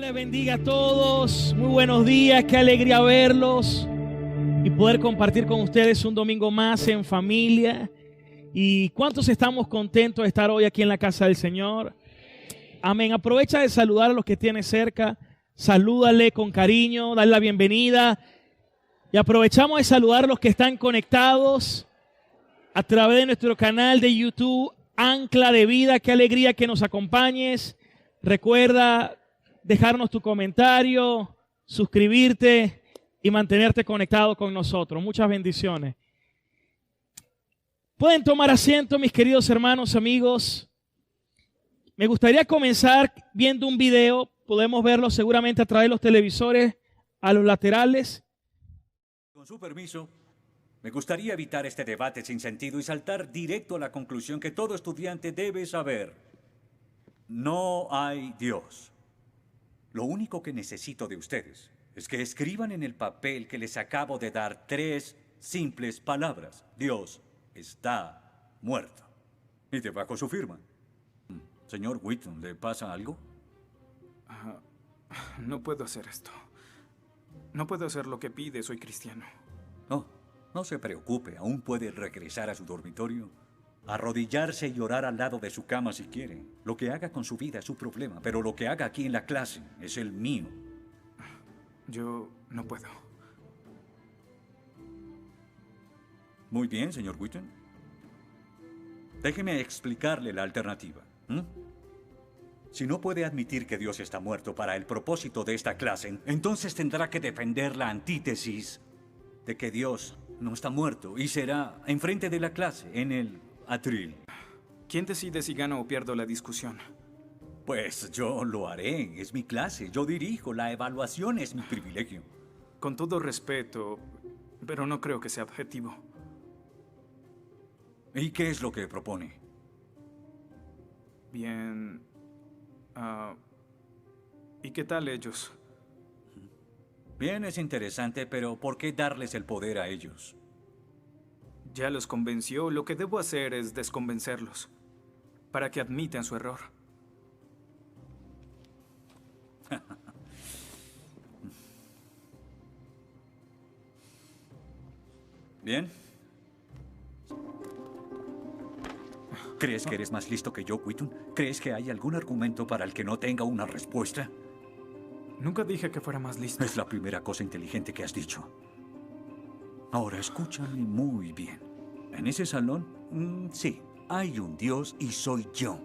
les bendiga a todos. Muy buenos días, qué alegría verlos y poder compartir con ustedes un domingo más en familia. ¿Y cuántos estamos contentos de estar hoy aquí en la casa del Señor? Amén. Aprovecha de saludar a los que tienes cerca. Salúdale con cariño, dale la bienvenida. Y aprovechamos de saludar a los que están conectados a través de nuestro canal de YouTube, Ancla de Vida. Qué alegría que nos acompañes. Recuerda dejarnos tu comentario, suscribirte y mantenerte conectado con nosotros. Muchas bendiciones. Pueden tomar asiento, mis queridos hermanos, amigos. Me gustaría comenzar viendo un video. Podemos verlo seguramente a través de los televisores a los laterales. Con su permiso, me gustaría evitar este debate sin sentido y saltar directo a la conclusión que todo estudiante debe saber. No hay Dios. Lo único que necesito de ustedes es que escriban en el papel que les acabo de dar 3 simples palabras. Dios está muerto. Y debajo su firma. Señor Whitton, ¿le pasa algo? No puedo hacer esto. No puedo hacer lo que pide, soy cristiano. No se preocupe, aún puede regresar a su dormitorio, arrodillarse y orar al lado de su cama si quiere. Lo que haga con su vida es su problema, pero lo que haga aquí en la clase es el mío. Yo no puedo. Muy bien, señor Whitton. Déjeme explicarle la alternativa. Si no puede admitir que Dios está muerto para el propósito de esta clase, entonces tendrá que defender la antítesis de que Dios no está muerto y será enfrente de la clase, en el atril. ¿Quién decide si gano o pierdo la discusión? Pues yo lo haré, es mi clase, yo dirijo, la evaluación es mi privilegio. Con todo respeto, pero no creo que sea objetivo. ¿Y qué es lo que propone? Bien. ¿Y qué tal ellos? Bien, es interesante, pero ¿por qué darles el poder a ellos? Ya los convenció, lo que debo hacer es desconvencerlos, para que admitan su error. Bien. ¿Crees que eres más listo que yo, Whitton? ¿Crees que hay algún argumento para el que no tenga una respuesta? Nunca dije que fuera más listo. Es la primera cosa inteligente que has dicho. Ahora, escúchame muy bien. En ese salón, sí, hay un Dios y soy yo.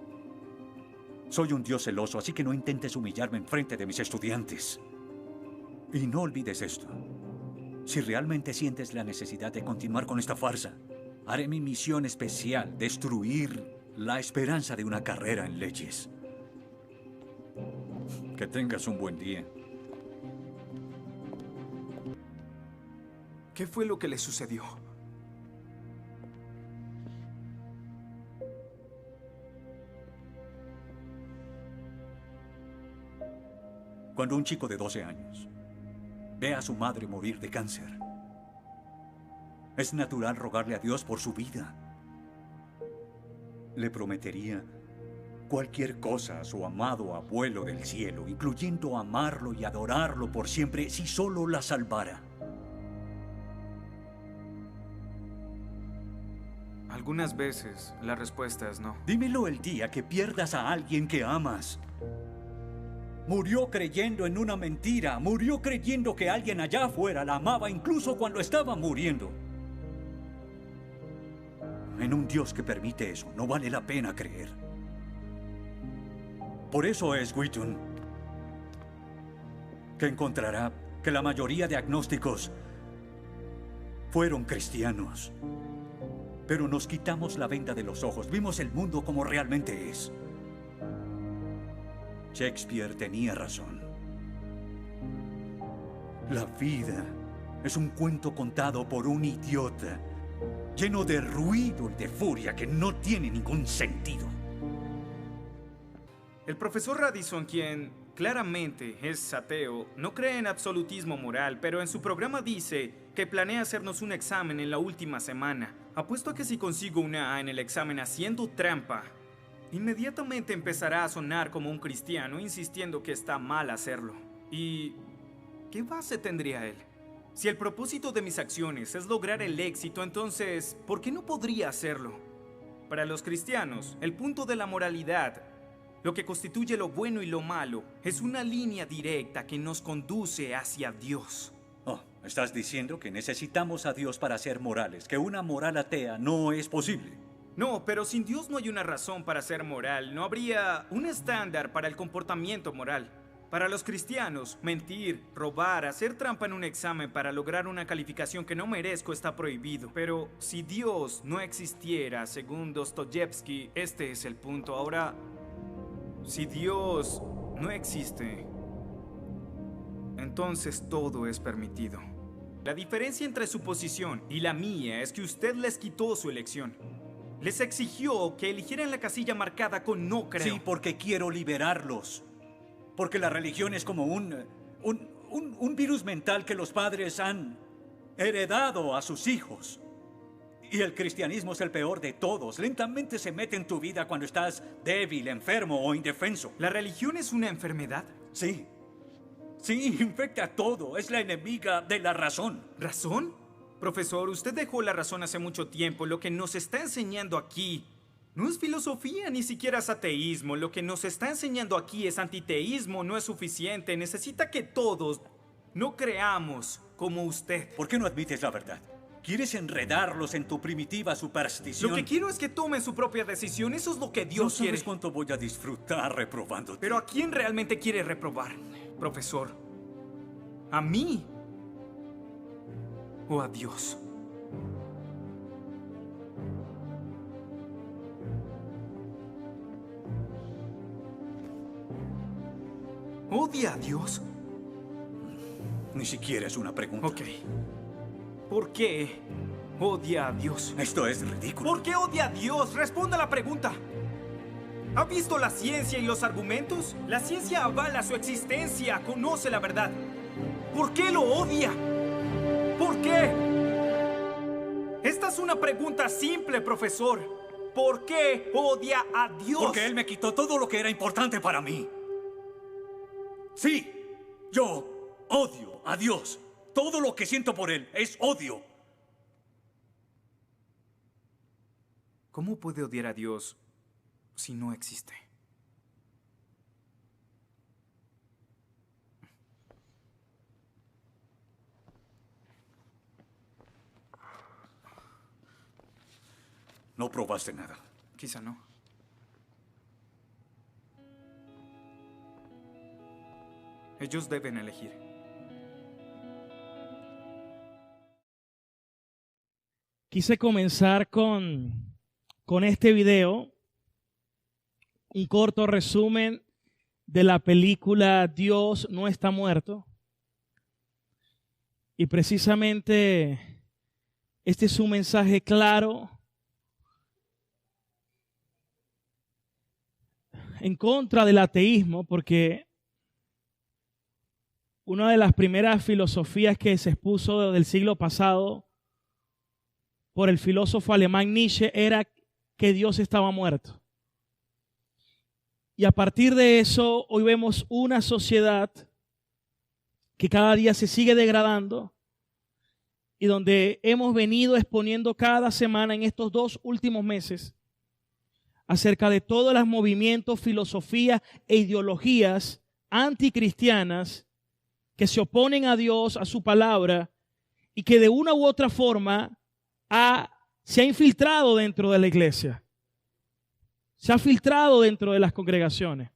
Soy un Dios celoso, así que no intentes humillarme en frente de mis estudiantes. Y no olvides esto. Si realmente sientes la necesidad de continuar con esta farsa, haré mi misión especial, destruir la esperanza de una carrera en leyes. Que tengas un buen día. ¿Qué fue lo que le sucedió? Cuando un chico de 12 años ve a su madre morir de cáncer, es natural rogarle a Dios por su vida. Le prometería cualquier cosa a su amado abuelo del cielo, incluyendo amarlo y adorarlo por siempre, si solo la salvara. Algunas veces la respuesta es no. Dímelo el día que pierdas a alguien que amas. Murió creyendo en una mentira, murió creyendo que alguien allá afuera la amaba incluso cuando estaba muriendo. En un Dios que permite eso, no vale la pena creer. Por eso es, Whitton, que encontrará que la mayoría de agnósticos fueron cristianos. Pero nos quitamos la venda de los ojos, vimos el mundo como realmente es. Shakespeare tenía razón. La vida es un cuento contado por un idiota, lleno de ruido y de furia que no tiene ningún sentido. El profesor Radisson, quien claramente es ateo, no cree en absolutismo moral, pero en su programa dice que planea hacernos un examen en la última semana. Apuesto a que si consigo una A en el examen haciendo trampa, inmediatamente empezará a sonar como un cristiano insistiendo que está mal hacerlo. ¿Y qué base tendría él? Si el propósito de mis acciones es lograr el éxito, entonces, ¿por qué no podría hacerlo? Para los cristianos, el punto de la moralidad, lo que constituye lo bueno y lo malo, es una línea directa que nos conduce hacia Dios. Oh, estás diciendo que necesitamos a Dios para ser morales, que una moral atea no es posible. No, pero sin Dios no hay una razón para ser moral, no habría un estándar para el comportamiento moral. Para los cristianos, mentir, robar, hacer trampa en un examen para lograr una calificación que no merezco está prohibido. Pero si Dios no existiera, según Dostoyevsky, este es el punto. Ahora, si Dios no existe, entonces todo es permitido. La diferencia entre su posición y la mía es que usted les quitó su elección. Les exigió que eligieran la casilla marcada con no creo. Sí, porque quiero liberarlos. Porque la religión es como un virus mental que los padres han heredado a sus hijos. Y el cristianismo es el peor de todos. Lentamente se mete en tu vida cuando estás débil, enfermo o indefenso. ¿La religión es una enfermedad? Sí. Sí, infecta todo. Es la enemiga de la razón. ¿Razón? Profesor, usted dejó la razón hace mucho tiempo. Lo que nos está enseñando aquí no es filosofía, ni siquiera es ateísmo. Lo que nos está enseñando aquí es antiteísmo, no es suficiente. Necesita que todos no creamos como usted. ¿Por qué no admites la verdad? ¿Quieres enredarlos en tu primitiva superstición? Lo que quiero es que tomen su propia decisión. Eso es lo que Dios quiere. No sabes cuánto voy a disfrutar reprobándote. Pero ¿a quién realmente quiere reprobar, profesor? ¿A mí? ¿O a Dios? ¿Odia a Dios? Ni siquiera es una pregunta. Ok. ¿Por qué odia a Dios? Esto es ridículo. ¿Por qué odia a Dios? Responda la pregunta. ¿Ha visto la ciencia y los argumentos? La ciencia avala su existencia, conoce la verdad. ¿Por qué lo odia? ¿Por qué? Esta es una pregunta simple, profesor. ¿Por qué odia a Dios? Porque Él me quitó todo lo que era importante para mí. Sí, yo odio a Dios. Todo lo que siento por Él es odio. ¿Cómo puede odiar a Dios si no existe? No probaste nada. Quizá no. Ellos deben elegir. Quise comenzar con este video, un corto resumen de la película Dios no está muerto. Y precisamente este es un mensaje claro en contra del ateísmo, porque una de las primeras filosofías que se expuso del siglo pasado por el filósofo alemán Nietzsche era que Dios estaba muerto. Y a partir de eso, hoy vemos una sociedad que cada día se sigue degradando y donde hemos venido exponiendo cada semana en estos 2 últimos meses acerca de todos los movimientos, filosofías e ideologías anticristianas que se oponen a Dios, a su palabra, y que de una u otra forma se ha infiltrado dentro de la iglesia. Se ha filtrado dentro de las congregaciones.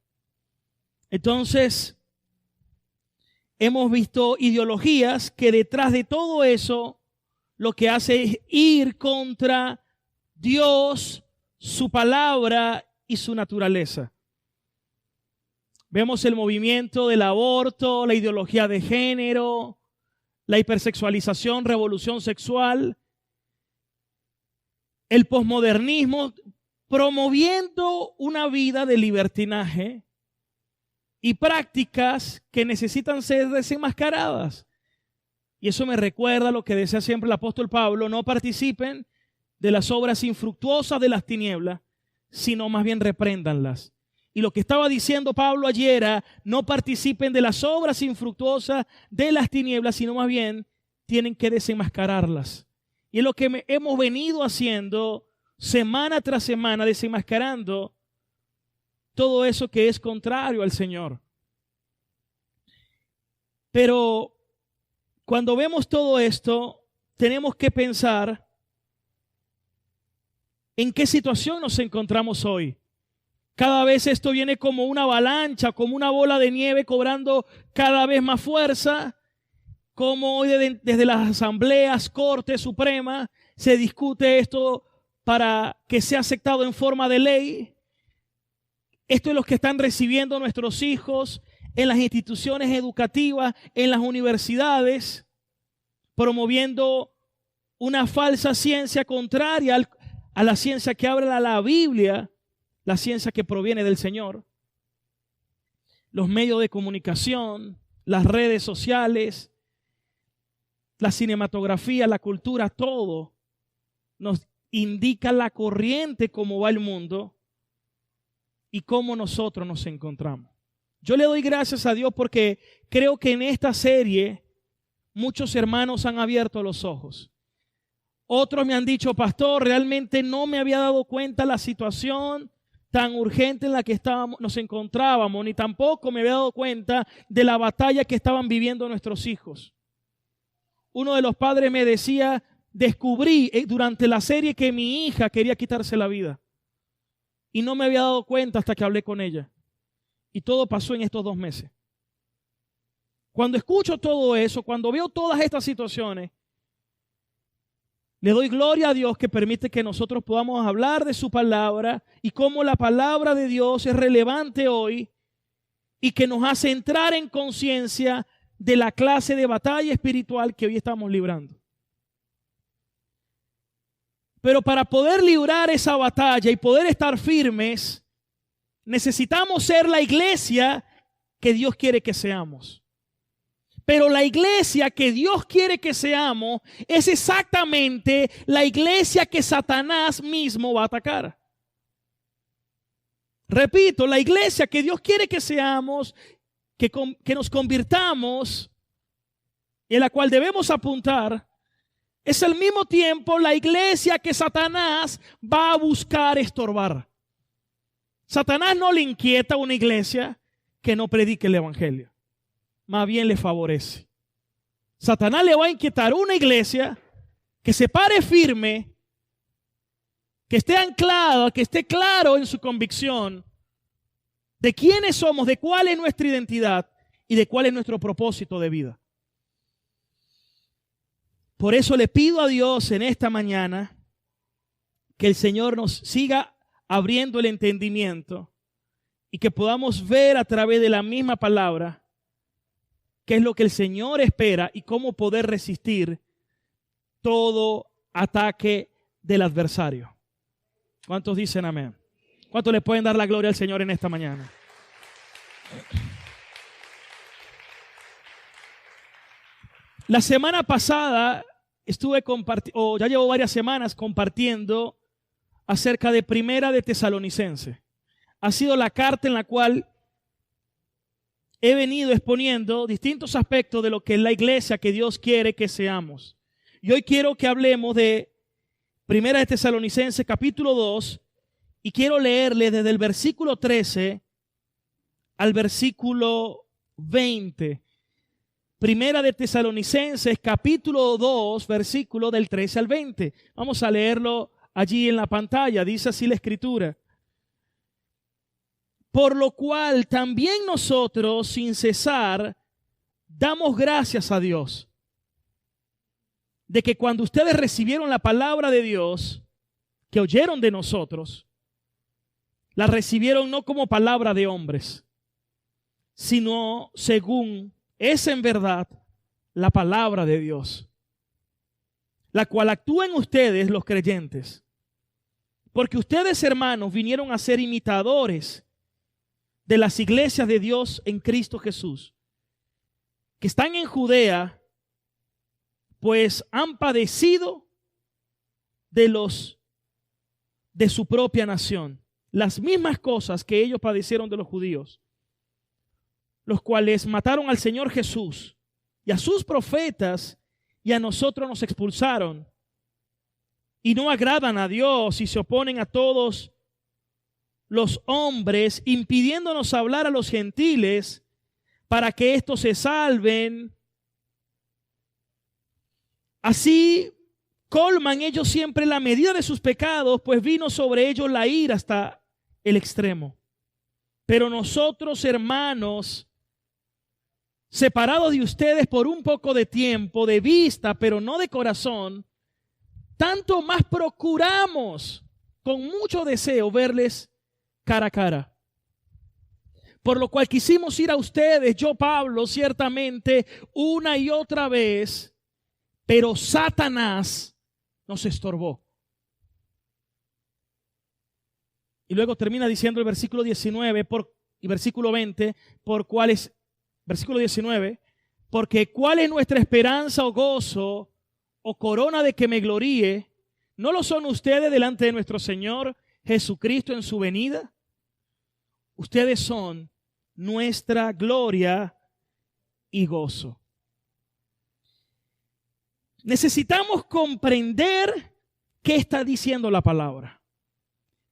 Entonces, hemos visto ideologías que detrás de todo eso lo que hace es ir contra Dios, su palabra y su naturaleza. Vemos el movimiento del aborto, la ideología de género, la hipersexualización, revolución sexual, el posmodernismo, promoviendo una vida de libertinaje y prácticas que necesitan ser desenmascaradas. Y eso me recuerda lo que decía siempre el apóstol Pablo: no participen de las obras infructuosas de las tinieblas, sino más bien repréndanlas. Y lo que estaba diciendo Pablo ayer era, no participen de las obras infructuosas de las tinieblas, sino más bien tienen que desenmascararlas. Y es lo que hemos venido haciendo semana tras semana, desenmascarando todo eso que es contrario al Señor. Pero cuando vemos todo esto, tenemos que pensar en qué situación nos encontramos hoy. Cada vez esto viene como una avalancha, como una bola de nieve cobrando cada vez más fuerza, como hoy desde las asambleas, Corte Suprema, se discute esto para que sea aceptado en forma de ley. Esto es lo que están recibiendo nuestros hijos en las instituciones educativas, en las universidades, promoviendo una falsa ciencia contraria a la ciencia que habla la Biblia, la ciencia que proviene del Señor. Los medios de comunicación, las redes sociales, la cinematografía, la cultura, todo nos indica la corriente cómo va el mundo y cómo nosotros nos encontramos. Yo le doy gracias a Dios porque creo que en esta serie muchos hermanos han abierto los ojos. Otros me han dicho, pastor, realmente no me había dado cuenta la situación tan urgente en la que nos encontrábamos, ni tampoco me había dado cuenta de la batalla que estaban viviendo nuestros hijos. Uno de los padres me decía, descubrí durante la serie que mi hija quería quitarse la vida. Y no me había dado cuenta hasta que hablé con ella. Y todo pasó en estos 2 meses. Cuando escucho todo eso, cuando veo todas estas situaciones, le doy gloria a Dios que permite que nosotros podamos hablar de su palabra y cómo la palabra de Dios es relevante hoy y que nos hace entrar en conciencia de la clase de batalla espiritual que hoy estamos librando. Pero para poder librar esa batalla y poder estar firmes, necesitamos ser la iglesia que Dios quiere que seamos. Pero la iglesia que Dios quiere que seamos es exactamente la iglesia que Satanás mismo va a atacar. Repito, la iglesia que Dios quiere que seamos, que nos convirtamos, en la cual debemos apuntar, es al mismo tiempo la iglesia que Satanás va a buscar estorbar. Satanás no le inquieta a una iglesia que no predique el evangelio. Más bien le favorece. Satanás le va a inquietar una iglesia que se pare firme, que esté anclada, que esté claro en su convicción de quiénes somos, de cuál es nuestra identidad y de cuál es nuestro propósito de vida. Por eso le pido a Dios en esta mañana que el Señor nos siga abriendo el entendimiento y que podamos ver a través de la misma palabra qué es lo que el Señor espera y cómo poder resistir todo ataque del adversario. ¿Cuántos dicen amén? ¿Cuántos le pueden dar la gloria al Señor en esta mañana? La semana pasada estuve compartiendo, ya llevo varias semanas compartiendo acerca de Primera de Tesalonicense. Ha sido la carta en la cual he venido exponiendo distintos aspectos de lo que es la iglesia que Dios quiere que seamos. Y hoy quiero que hablemos de Primera de Tesalonicenses capítulo 2 y quiero leerle desde el versículo 13 al versículo 20. Primera de Tesalonicenses capítulo 2 versículo del 13 al 20. Vamos a leerlo allí en la pantalla. Dice así la escritura. Por lo cual también nosotros sin cesar damos gracias a Dios de que cuando ustedes recibieron la palabra de Dios que oyeron de nosotros, la recibieron no como palabra de hombres, sino según es en verdad la palabra de Dios, la cual actúa en ustedes los creyentes. Porque ustedes, hermanos, vinieron a ser imitadores de las iglesias de Dios en Cristo Jesús, que están en Judea, pues han padecido de su propia nación las mismas cosas que ellos padecieron de los judíos, los cuales mataron al Señor Jesús y a sus profetas, y a nosotros nos expulsaron, y no agradan a Dios y se oponen a todos los hombres, impidiéndonos hablar a los gentiles para que éstos se salven. Así colman ellos siempre la medida de sus pecados, pues vino sobre ellos la ira hasta el extremo. Pero nosotros, hermanos, separados de ustedes por un poco de tiempo, de vista, pero no de corazón, tanto más procuramos con mucho deseo verles cara a cara. Por lo cual quisimos ir a ustedes, yo Pablo, ciertamente, una y otra vez, pero Satanás nos estorbó. Y luego termina diciendo el versículo 19 y versículo 20, versículo 19, porque cuál es nuestra esperanza o gozo o corona de que me gloríe, ¿no lo son ustedes delante de nuestro Señor Jesucristo en su venida? Ustedes son nuestra gloria y gozo. Necesitamos comprender qué está diciendo la palabra.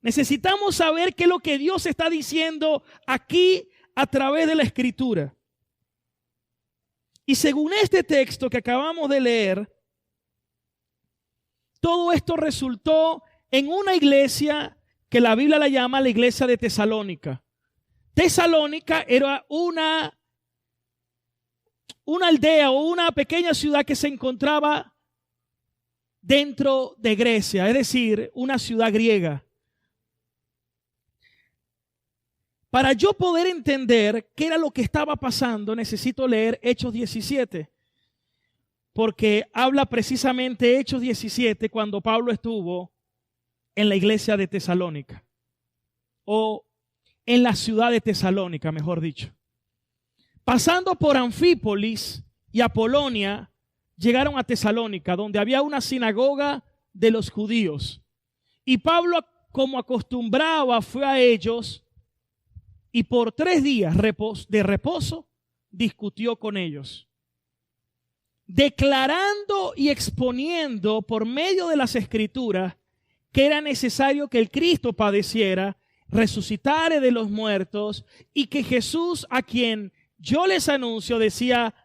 Necesitamos saber qué es lo que Dios está diciendo aquí a través de la Escritura. Y según este texto que acabamos de leer, todo esto resultó en una iglesia que la Biblia la llama la iglesia de Tesalónica. Tesalónica era una aldea o una pequeña ciudad que se encontraba dentro de Grecia, es decir, una ciudad griega. Para yo poder entender qué era lo que estaba pasando, necesito leer Hechos 17, porque habla precisamente Hechos 17 cuando Pablo estuvo en la iglesia de Tesalónica, o en la ciudad de Tesalónica, mejor dicho. Pasando por Anfípolis y Apolonia, llegaron a Tesalónica, donde había una sinagoga de los judíos. Y Pablo, como acostumbraba, fue a ellos y por 3 días de reposo discutió con ellos, declarando y exponiendo por medio de las Escrituras que era necesario que el Cristo padeciera, resucitare de los muertos, y que Jesús, a quien yo les anuncio, decía,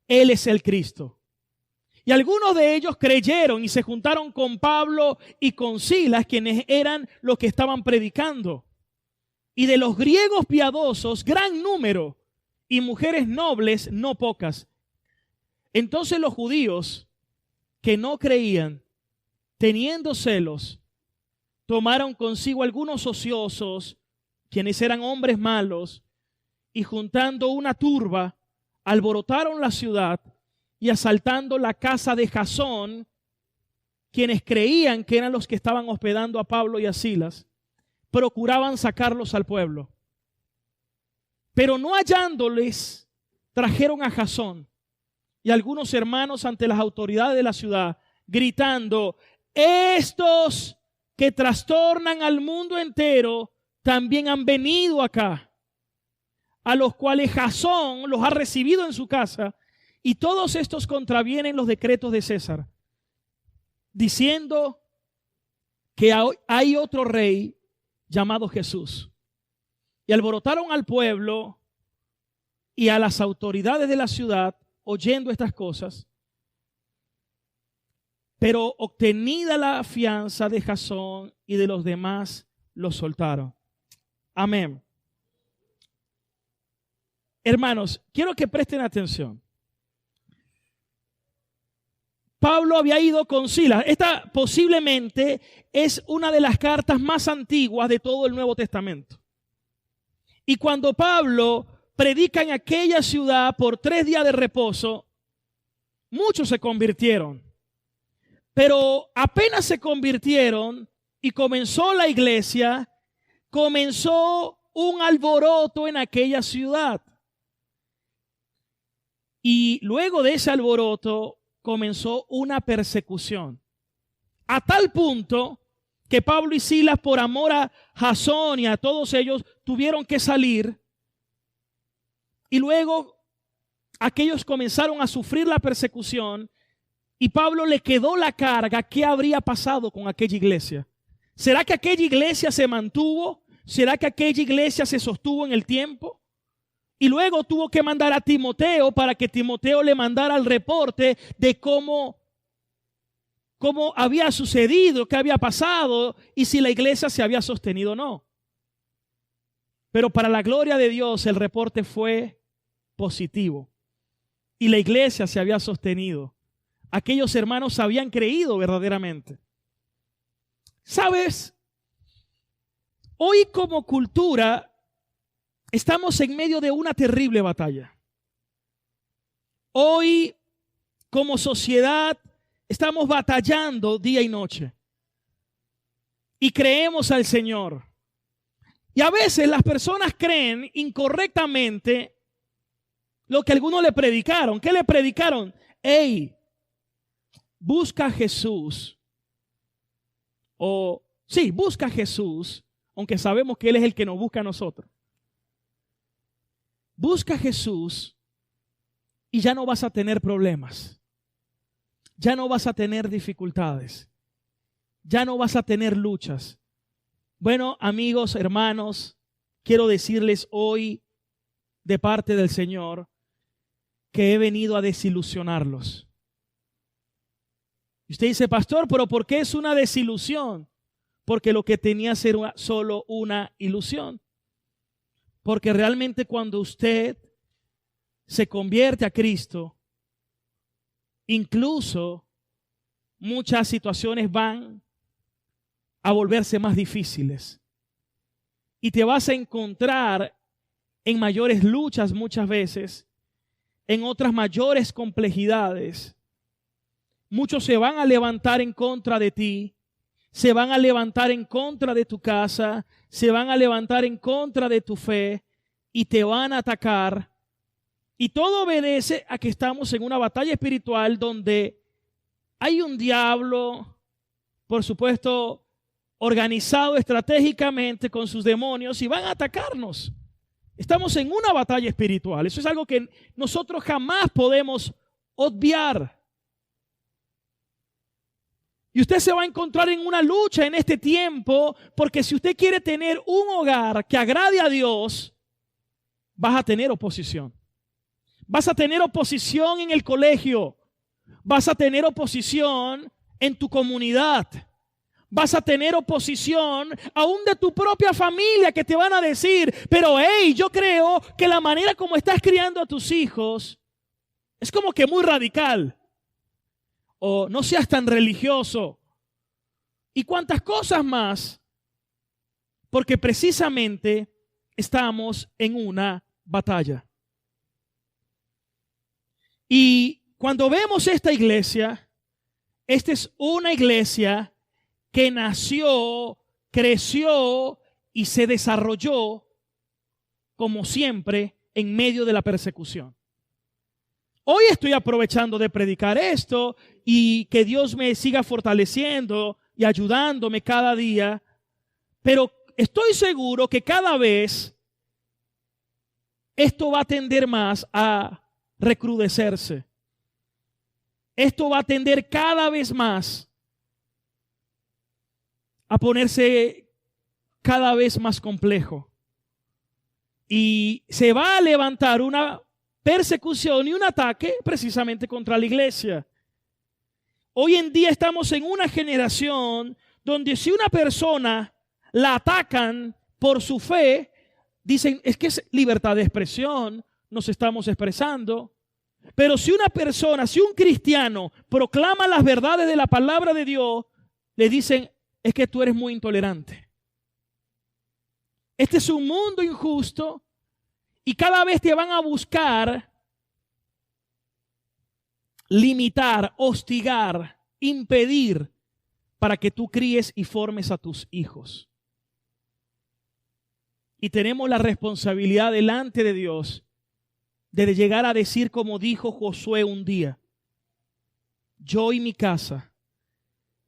Él es el Cristo. Y algunos de ellos creyeron y se juntaron con Pablo y con Silas, quienes eran los que estaban predicando. Y de los griegos piadosos, gran número, y mujeres nobles, no pocas. Entonces los judíos que no creían, teniendo celos, tomaron consigo algunos ociosos, quienes eran hombres malos, y juntando una turba, alborotaron la ciudad y asaltando la casa de Jasón, quienes creían que eran los que estaban hospedando a Pablo y a Silas, procuraban sacarlos al pueblo. Pero no hallándoles, trajeron a Jasón y algunos hermanos ante las autoridades de la ciudad, gritando, estos que trastornan al mundo entero también han venido acá, a los cuales Jasón los ha recibido en su casa, y todos estos contravienen los decretos de César, diciendo que hay otro rey llamado Jesús. Y alborotaron al pueblo y a las autoridades de la ciudad, oyendo estas cosas. Pero obtenida la fianza de Jasón y de los demás, los soltaron. Amén. Hermanos, quiero que presten atención. Pablo había ido con Silas. Esta posiblemente es una de las cartas más antiguas de todo el Nuevo Testamento. Y cuando Pablo predica en aquella ciudad por 3 días de reposo, muchos se convirtieron. Pero apenas se convirtieron y comenzó la iglesia, comenzó un alboroto en aquella ciudad. Y luego de ese alboroto comenzó una persecución. A tal punto que Pablo y Silas, por amor a Jasón y a todos ellos, tuvieron que salir. Y luego aquellos comenzaron a sufrir la persecución y Pablo le quedó la carga. ¿Qué habría pasado con aquella iglesia? ¿Será que aquella iglesia se mantuvo? ¿Será que aquella iglesia se sostuvo en el tiempo? Y luego tuvo que mandar a Timoteo para que Timoteo le mandara el reporte de cómo había sucedido, qué había pasado y si la iglesia se había sostenido o no. Pero para la gloria de Dios el reporte fue positivo y la iglesia se había sostenido. Aquellos hermanos habían creído verdaderamente. ¿Sabes? Hoy como cultura estamos en medio de una terrible batalla. Hoy como sociedad estamos batallando día y noche. Y creemos al Señor. Y a veces las personas creen incorrectamente lo que algunos le predicaron. ¿Qué le predicaron? Hey, busca a Jesús. Busca a Jesús, aunque sabemos que Él es el que nos busca a nosotros. Busca a Jesús y ya no vas a tener problemas. Ya no vas a tener dificultades. Ya no vas a tener luchas. Bueno, amigos, hermanos, quiero decirles hoy de parte del Señor que he venido a desilusionarlos. Y usted dice, pastor, ¿pero por qué es una desilusión? Porque lo que tenía era solo una ilusión. Porque realmente cuando usted se convierte a Cristo, incluso muchas situaciones van a volverse más difíciles. Y te vas a encontrar en mayores luchas muchas veces, en otras mayores complejidades. Muchos se van a levantar en contra de ti, se van a levantar en contra de tu casa, se van a levantar en contra de tu fe y te van a atacar. Y todo obedece a que estamos en una batalla espiritual donde hay un diablo, por supuesto, organizado estratégicamente con sus demonios y van a atacarnos. Estamos en una batalla espiritual. Eso es algo que nosotros jamás podemos obviar. Y usted se va a encontrar en una lucha en este tiempo, porque si usted quiere tener un hogar que agrade a Dios, vas a tener oposición. Vas a tener oposición en el colegio. Vas a tener oposición en tu comunidad. Vas a tener oposición aún de tu propia familia que te van a decir, pero hey, yo creo que la manera como estás criando a tus hijos es como que muy radical. O no seas tan religioso. Y cuántas cosas más. Porque precisamente estamos en una batalla. Y cuando vemos esta iglesia es una iglesia que nació, creció y se desarrolló como siempre en medio de la persecución. Hoy estoy aprovechando de predicar esto y que Dios me siga fortaleciendo y ayudándome cada día, pero estoy seguro que cada vez esto va a tender más a recrudecerse. Esto va a tender cada vez más a ponerse cada vez más complejo. Y se va a levantar una persecución y un ataque precisamente contra la iglesia. Hoy en día estamos en una generación donde si una persona la atacan por su fe, dicen es que es libertad de expresión, nos estamos expresando. Pero si una persona, si un cristiano proclama las verdades de la palabra de Dios, le dicen es que tú eres muy intolerante. Este es un mundo injusto y cada vez te van a buscar limitar, hostigar, impedir para que tú críes y formes a tus hijos. Y tenemos la responsabilidad delante de Dios de llegar a decir como dijo Josué un día: yo y mi casa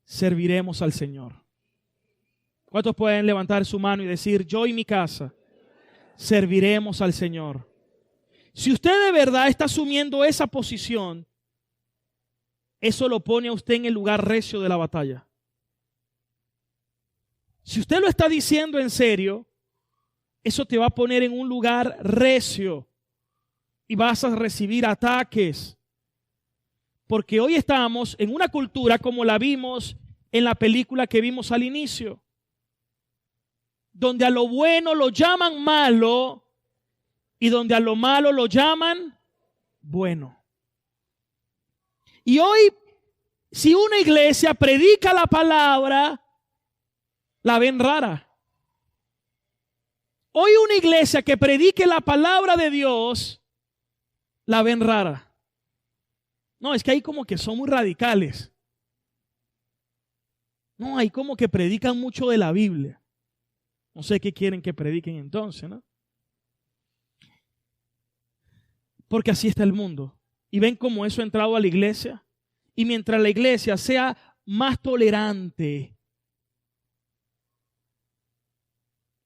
serviremos al Señor. ¿Cuántos pueden levantar su mano y decir, yo y mi casa serviremos al Señor? Si usted de verdad está asumiendo esa posición, eso lo pone a usted en el lugar recio de la batalla. Si usted lo está diciendo en serio, eso te va a poner en un lugar recio y vas a recibir ataques. Porque hoy estamos en una cultura como la vimos en la película que vimos al inicio, donde a lo bueno lo llaman malo y donde a lo malo lo llaman bueno. Y hoy, si una iglesia predica la palabra, la ven rara. Hoy una iglesia que predique la palabra de Dios, la ven rara. No, es que hay como que son muy radicales. No, hay como que predican mucho de la Biblia. No sé qué quieren que prediquen entonces, ¿no? Porque así está el mundo. Y ven cómo eso ha entrado a la iglesia. Y mientras la iglesia sea más tolerante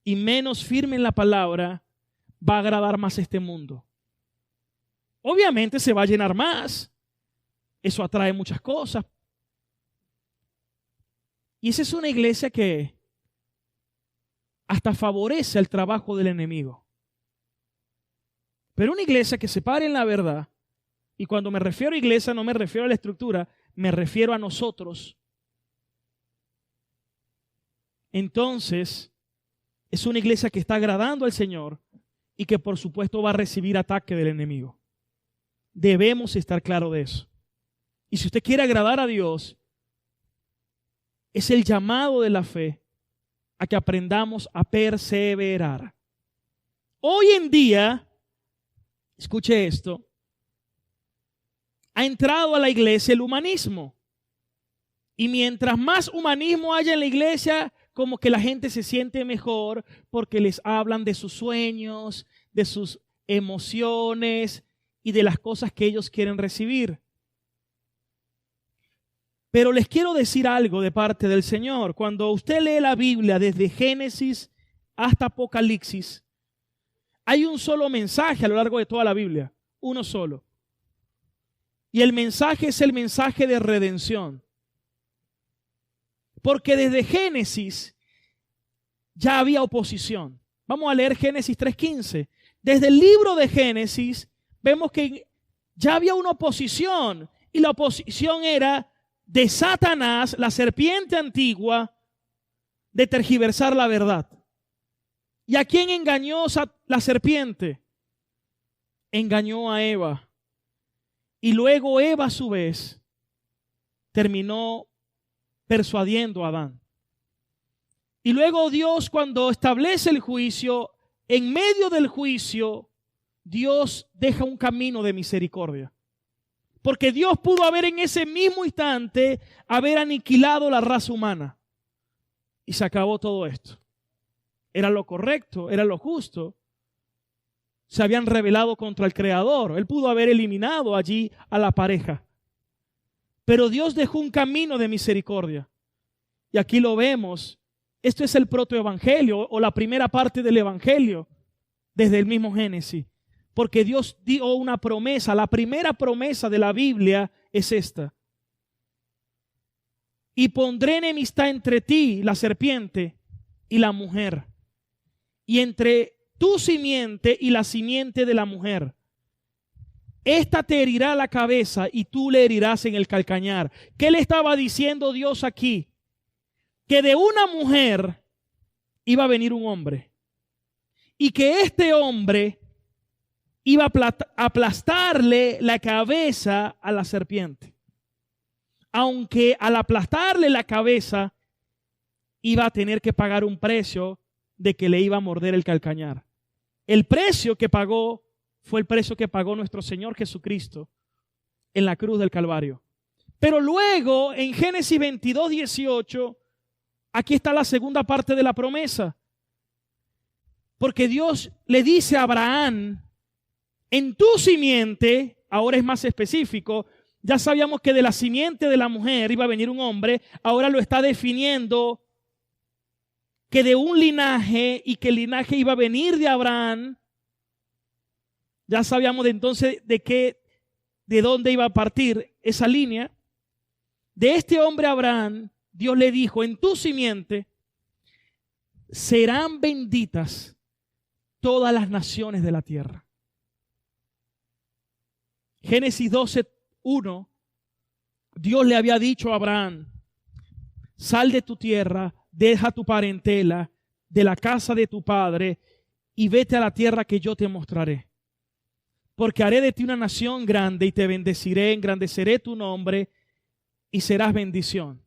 y menos firme en la palabra, va a agradar más este mundo. Obviamente se va a llenar más. Eso atrae muchas cosas. Y esa es una iglesia que hasta favorece el trabajo del enemigo. Pero una iglesia que se pare en la verdad, y cuando me refiero a iglesia no me refiero a la estructura, me refiero a nosotros. Entonces, es una iglesia que está agradando al Señor y que por supuesto va a recibir ataque del enemigo. Debemos estar claros de eso. Y si usted quiere agradar a Dios, es el llamado de la fe a que aprendamos a perseverar. Hoy en día, escuche esto, ha entrado a la iglesia el humanismo. Y mientras más humanismo haya en la iglesia, como que la gente se siente mejor porque les hablan de sus sueños, de sus emociones y de las cosas que ellos quieren recibir. Pero les quiero decir algo de parte del Señor. Cuando usted lee la Biblia desde Génesis hasta Apocalipsis, hay un solo mensaje a lo largo de toda la Biblia, uno solo. Y el mensaje es el mensaje de redención. Porque desde Génesis ya había oposición. Vamos a leer Génesis 3:15. Desde el libro de Génesis vemos que ya había una oposición. Y la oposición era de Satanás, la serpiente antigua, de tergiversar la verdad. ¿Y a quién engañó la serpiente? Engañó a Eva. Y luego Eva a su vez terminó persuadiendo a Adán. Y luego Dios, cuando establece el juicio, en medio del juicio, Dios deja un camino de misericordia. Porque Dios pudo haber en ese mismo instante haber aniquilado la raza humana. Y se acabó todo esto. Era lo correcto, era lo justo. Se habían rebelado contra el Creador. Él pudo haber eliminado allí a la pareja. Pero Dios dejó un camino de misericordia. Y aquí lo vemos. Esto es el protoevangelio o la primera parte del evangelio desde el mismo Génesis. Porque Dios dio una promesa. La primera promesa de la Biblia es esta. Y pondré enemistad entre ti, la serpiente, y la mujer. Y entre tu simiente y la simiente de la mujer. Esta te herirá la cabeza y tú le herirás en el calcañar. ¿Qué le estaba diciendo Dios aquí? Que de una mujer iba a venir un hombre. Y que este hombre iba a aplastarle la cabeza a la serpiente. Aunque al aplastarle la cabeza iba a tener que pagar un precio de que le iba a morder el calcañar. El precio que pagó fue el precio que pagó nuestro Señor Jesucristo en la cruz del Calvario. Pero luego en Génesis 22:18, aquí está la segunda parte de la promesa. Porque Dios le dice a Abraham, en tu simiente, ahora es más específico, ya sabíamos que de la simiente de la mujer iba a venir un hombre, ahora lo está definiendo que de un linaje y que el linaje iba a venir de Abraham. Ya sabíamos de entonces de dónde iba a partir esa línea. De este hombre Abraham, Dios le dijo, en tu simiente serán benditas todas las naciones de la tierra. Génesis 12:1, Dios le había dicho a Abraham, sal de tu tierra, deja tu parentela, de la casa de tu padre, y vete a la tierra que yo te mostraré. Porque haré de ti una nación grande y te bendeciré, engrandeceré tu nombre y serás bendición.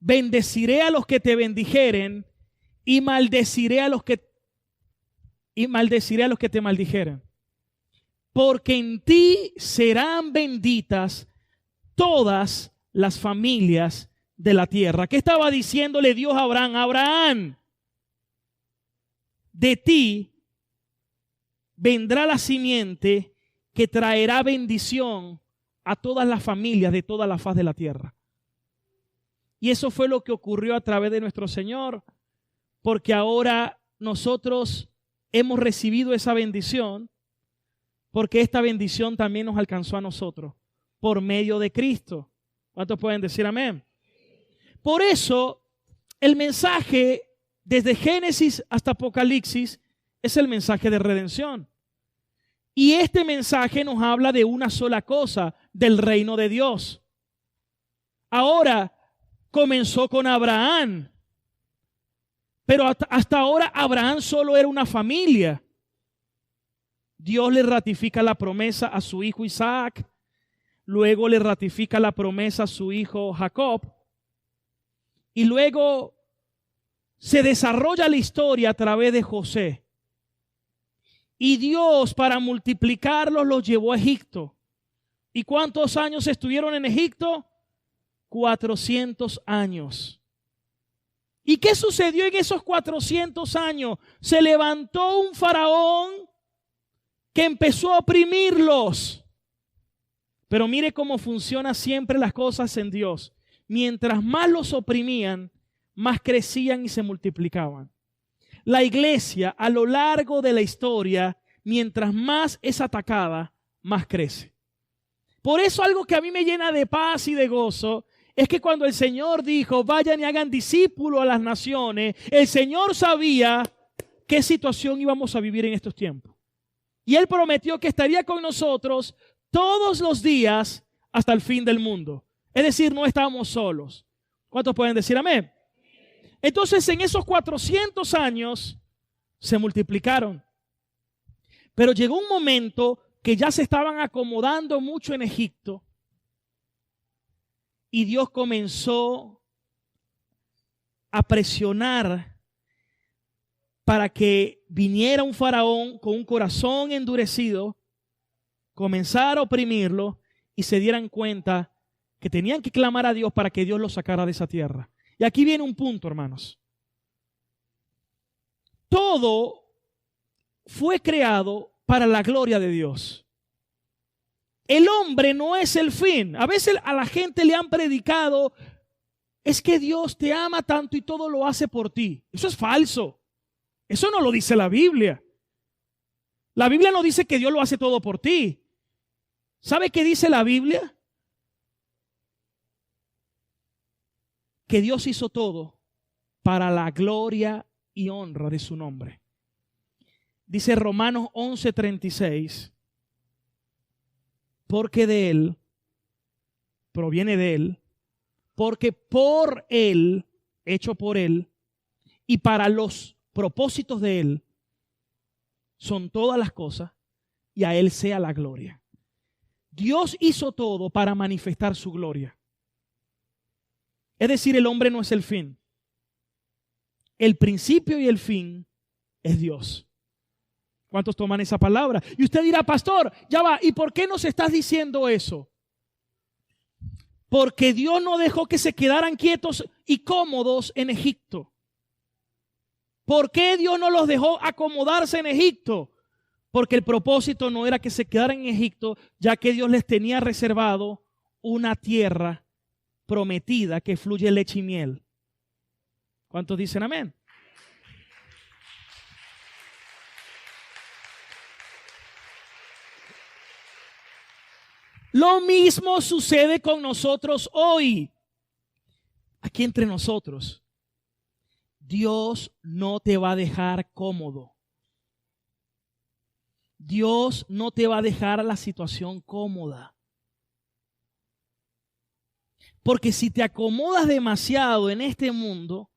Bendeciré a los que te bendijeren y maldeciré a los que te maldijeren. Porque en ti serán benditas todas las familias de la tierra. ¿Qué estaba diciéndole Dios a Abraham? Abraham, de ti vendrá la simiente que traerá bendición a todas las familias de toda la faz de la tierra. Y eso fue lo que ocurrió a través de nuestro Señor, porque ahora nosotros hemos recibido esa bendición, porque esta bendición también nos alcanzó a nosotros por medio de Cristo. ¿Cuántos pueden decir amén? Por eso, el mensaje desde Génesis hasta Apocalipsis es el mensaje de redención. Y este mensaje nos habla de una sola cosa, del reino de Dios. Ahora, comenzó con Abraham, pero hasta ahora Abraham solo era una familia. Dios le ratifica la promesa a su hijo Isaac, luego le ratifica la promesa a su hijo Jacob, y luego se desarrolla la historia a través de José. Y Dios, para multiplicarlos, los llevó a Egipto. ¿Y cuántos años estuvieron en Egipto? 400 años. ¿Y qué sucedió en esos 400 años? Se levantó un faraón que empezó a oprimirlos. Pero mire cómo funcionan siempre las cosas en Dios. Mientras más los oprimían, más crecían y se multiplicaban. La iglesia a lo largo de la historia, mientras más es atacada, más crece. Por eso algo que a mí me llena de paz y de gozo es que cuando el Señor dijo, vayan y hagan discípulos a las naciones, el Señor sabía qué situación íbamos a vivir en estos tiempos. Y Él prometió que estaría con nosotros todos los días hasta el fin del mundo. Es decir, no estábamos solos. ¿Cuántos pueden decir amén? Entonces, en esos 400 años se multiplicaron. Pero llegó un momento que ya se estaban acomodando mucho en Egipto. Y Dios comenzó a presionar para que viniera un faraón con un corazón endurecido, comenzara a oprimirlo y se dieran cuenta que tenían que clamar a Dios para que Dios los sacara de esa tierra. Y aquí viene un punto, hermanos. Todo fue creado para la gloria de Dios. El hombre no es el fin. A veces a la gente le han predicado, es que Dios te ama tanto y todo lo hace por ti. Eso es falso. Eso no lo dice la Biblia. La Biblia no dice que Dios lo hace todo por ti. ¿Sabe qué dice la Biblia? Que Dios hizo todo para la gloria y honra de su nombre. Dice Romanos 11:36, porque de Él, proviene de Él, porque por Él, hecho por Él, y para los propósitos de Él, son todas las cosas, y a Él sea la gloria. Dios hizo todo para manifestar su gloria. Es decir, el hombre no es el fin. El principio y el fin es Dios. ¿Cuántos toman esa palabra? Y usted dirá, pastor, ya va, ¿y por qué nos estás diciendo eso? Porque Dios no dejó que se quedaran quietos y cómodos en Egipto. ¿Por qué Dios no los dejó acomodarse en Egipto? Porque el propósito no era que se quedaran en Egipto, ya que Dios les tenía reservado una tierra prometida que fluye leche y miel. ¿Cuántos dicen amén? Lo mismo sucede con nosotros hoy. Aquí entre nosotros, Dios no te va a dejar cómodo. Dios no te va a dejar la situación cómoda. Porque si te acomodas demasiado en este mundo,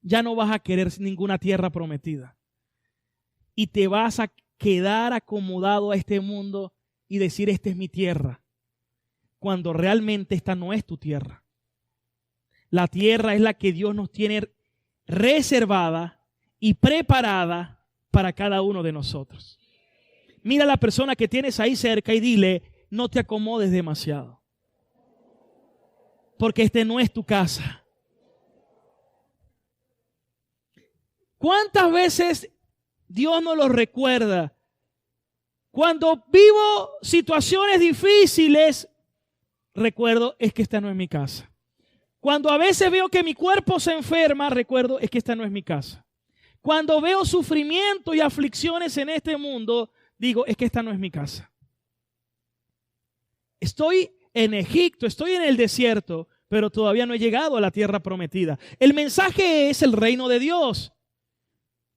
ya no vas a querer ninguna tierra prometida. Y te vas a quedar acomodado a este mundo y decir, esta es mi tierra, cuando realmente esta no es tu tierra. La tierra es la que Dios nos tiene reservada y preparada para cada uno de nosotros. Mira a la persona que tienes ahí cerca y dile, no te acomodes demasiado, porque este no es tu casa. ¿Cuántas veces Dios nos lo recuerda? Cuando vivo situaciones difíciles, recuerdo, es que esta no es mi casa. Cuando a veces veo que mi cuerpo se enferma, recuerdo, es que esta no es mi casa. Cuando veo sufrimiento y aflicciones en este mundo, digo, es que esta no es mi casa. Estoy en Egipto, estoy en el desierto, pero todavía no he llegado a la tierra prometida. El mensaje es el reino de Dios.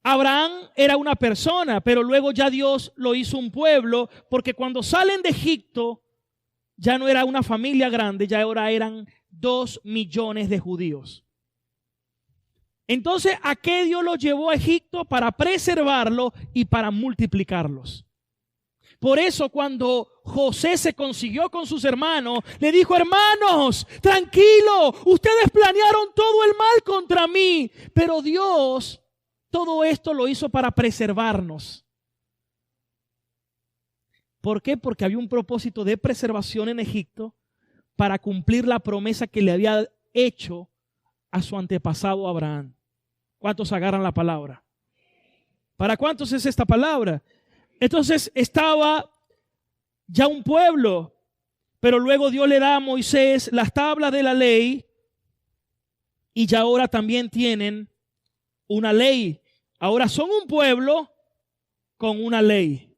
Abraham era una persona, pero luego ya Dios lo hizo un pueblo, porque cuando salen de Egipto, ya no era una familia grande, ya ahora eran 2 millones de judíos. Entonces, ¿a qué Dios los llevó a Egipto? Para preservarlo y para multiplicarlos. Por eso cuando José se consiguió con sus hermanos, le dijo, hermanos, tranquilo, ustedes planearon todo el mal contra mí, pero Dios todo esto lo hizo para preservarnos. ¿Por qué? Porque había un propósito de preservación en Egipto para cumplir la promesa que le había hecho a su antepasado Abraham. ¿Cuántos agarran la palabra? ¿Para cuántos es esta palabra? Entonces estaba ya un pueblo, pero luego Dios le da a Moisés las tablas de la ley y ya ahora también tienen una ley. Ahora son un pueblo con una ley.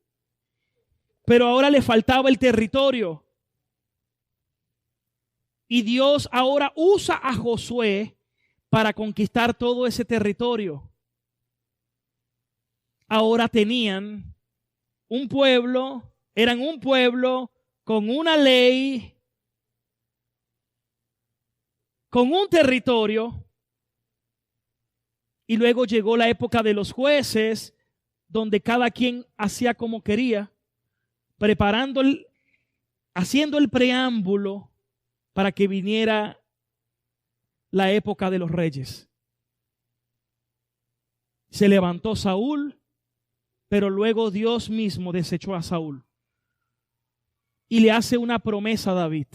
Pero ahora le faltaba el territorio. Y Dios ahora usa a Josué para conquistar todo ese territorio. Ahora tenían un pueblo, eran un pueblo con una ley, con un territorio. Y luego llegó la época de los jueces, donde cada quien hacía como quería, haciendo el preámbulo para que viniera la época de los reyes. Se levantó Saúl, pero luego Dios mismo desechó a Saúl. Y le hace una promesa a David.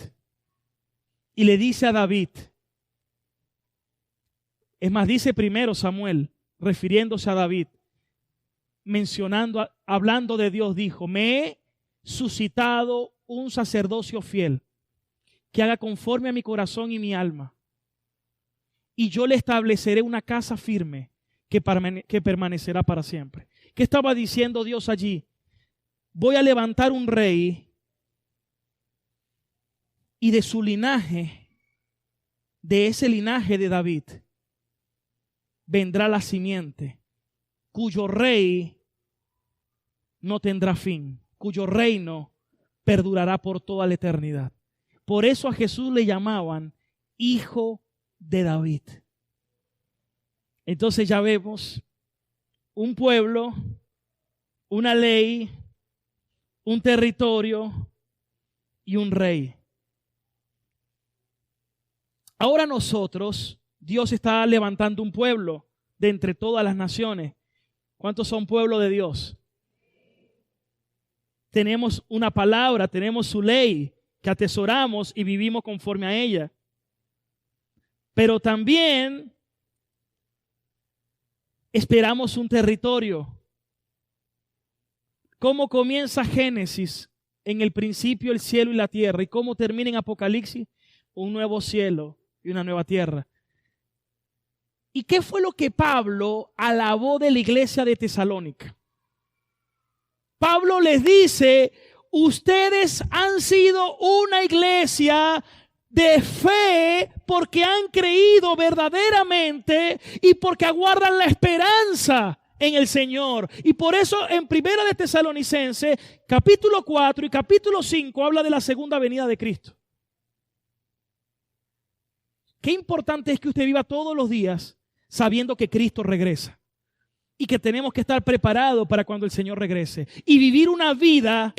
Y le dice a David, es más, dice primero Samuel, refiriéndose a David, hablando de Dios, dijo, me he suscitado un sacerdocio fiel, que haga conforme a mi corazón y mi alma. Y yo le estableceré una casa firme que permanecerá para siempre. ¿Qué estaba diciendo Dios allí? Voy a levantar un rey y de su linaje, de ese linaje de David, vendrá la simiente, cuyo rey no tendrá fin, cuyo reino perdurará por toda la eternidad. Por eso a Jesús le llamaban Hijo de David. Entonces ya vemos un pueblo, una ley, un territorio y un rey. Ahora nosotros, Dios está levantando un pueblo de entre todas las naciones. ¿Cuántos son pueblo de Dios? Tenemos una palabra, tenemos su ley que atesoramos y vivimos conforme a ella. Pero también esperamos un territorio. ¿Cómo comienza Génesis? En el principio el cielo y la tierra. ¿Y cómo termina en Apocalipsis? Un nuevo cielo y una nueva tierra. ¿Y qué fue lo que Pablo alabó de la iglesia de Tesalónica? Pablo les dice, Ustedes han sido una iglesia de fe porque han creído verdaderamente y porque aguardan la esperanza en el Señor. Y por eso en Primera de Tesalonicenses, capítulo 4 y capítulo 5, habla de la segunda venida de Cristo. Qué importante es que usted viva todos los días sabiendo que Cristo regresa y que tenemos que estar preparados para cuando el Señor regrese y vivir una vida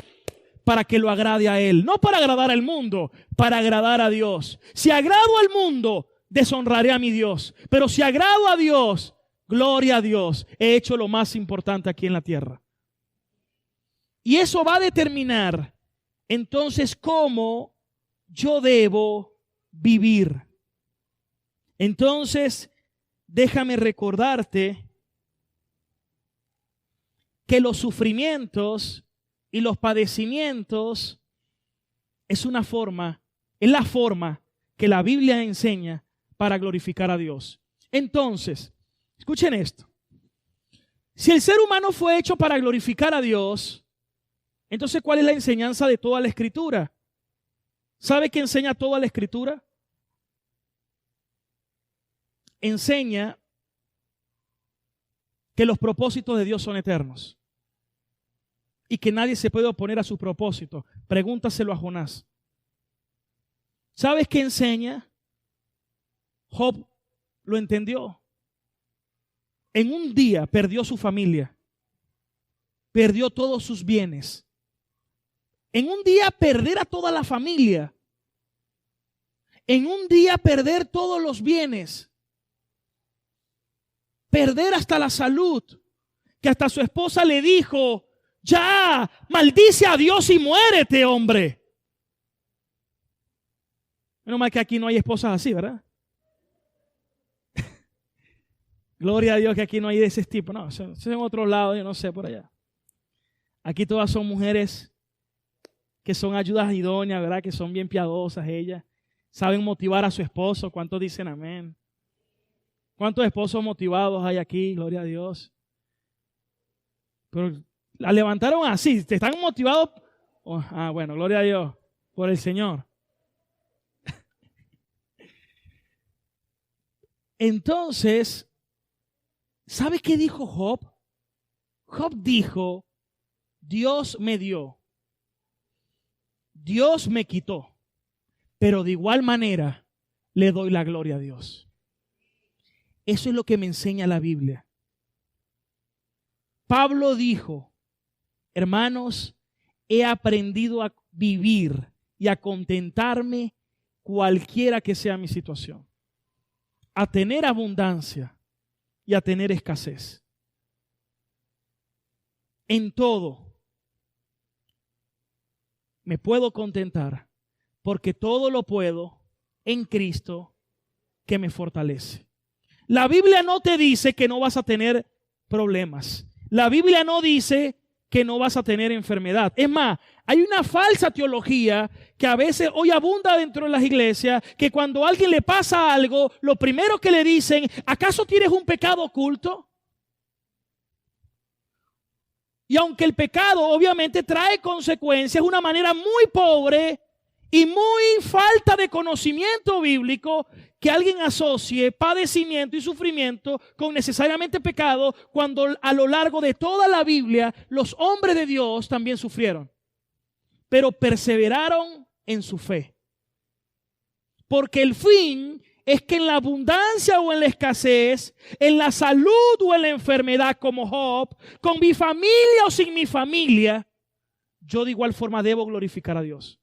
para que lo agrade a Él, no para agradar al mundo, para agradar a Dios. Si agrado al mundo, deshonraré a mi Dios, pero si agrado a Dios, gloria a Dios, he hecho lo más importante aquí en la tierra. Y eso va a determinar entonces cómo yo debo vivir. Entonces, déjame recordarte que los sufrimientos y los padecimientos es la forma que la Biblia enseña para glorificar a Dios. Entonces, escuchen esto. Si el ser humano fue hecho para glorificar a Dios, entonces ¿cuál es la enseñanza de toda la Escritura? ¿Sabe qué enseña toda la Escritura? Enseña que los propósitos de Dios son eternos y que nadie se puede oponer a su propósito. Pregúntaselo a Jonás. ¿Sabes qué enseña? Job lo entendió. En un día perdió su familia, perdió todos sus bienes. En un día perder a toda la familia. En un día perder todos los bienes. Perder hasta la salud, que hasta su esposa le dijo, ya, maldice a Dios y muérete, hombre. Menos mal que aquí no hay esposas así, ¿verdad? Gloria a Dios que aquí no hay de ese tipo. No, eso es en otro lado, yo no sé, por allá. Aquí todas son mujeres que son ayudas idóneas, ¿verdad? Que son bien piadosas ellas. Saben motivar a su esposo. ¿Cuántos dicen amén? ¿Cuántos esposos motivados hay aquí? Gloria a Dios. Pero la levantaron así. ¿Te están motivados? Bueno, gloria a Dios por el Señor. Entonces, ¿sabe qué dijo Job? Job dijo, Dios me dio, Dios me quitó, pero de igual manera le doy la gloria a Dios. Eso es lo que me enseña la Biblia. Pablo dijo, hermanos, he aprendido a vivir y a contentarme cualquiera que sea mi situación, a tener abundancia y a tener escasez. En todo me puedo contentar porque todo lo puedo en Cristo que me fortalece. La Biblia no te dice que no vas a tener problemas. La Biblia no dice que no vas a tener enfermedad. Es más, hay una falsa teología que a veces hoy abunda dentro de las iglesias, que cuando a alguien le pasa algo, lo primero que le dicen, ¿acaso tienes un pecado oculto? Y aunque el pecado obviamente trae consecuencias, es una manera muy pobre y muy falta de conocimiento bíblico que alguien asocie padecimiento y sufrimiento con necesariamente pecado, cuando a lo largo de toda la Biblia los hombres de Dios también sufrieron, pero perseveraron en su fe. Porque el fin es que en la abundancia o en la escasez, en la salud o en la enfermedad como Job, con mi familia o sin mi familia, yo de igual forma debo glorificar a Dios.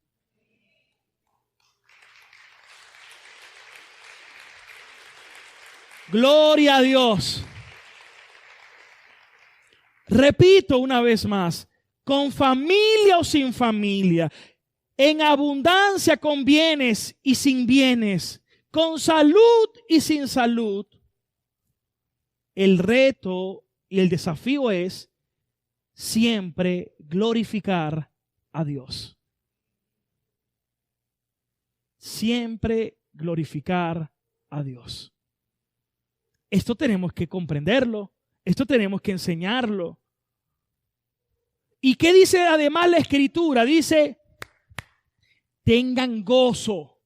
Gloria a Dios. Repito una vez más, con familia o sin familia, en abundancia con bienes y sin bienes, con salud y sin salud, el reto y el desafío es siempre glorificar a Dios. Siempre glorificar a Dios. Esto tenemos que comprenderlo, esto tenemos que enseñarlo. ¿Y qué dice además la Escritura? Dice, tengan gozo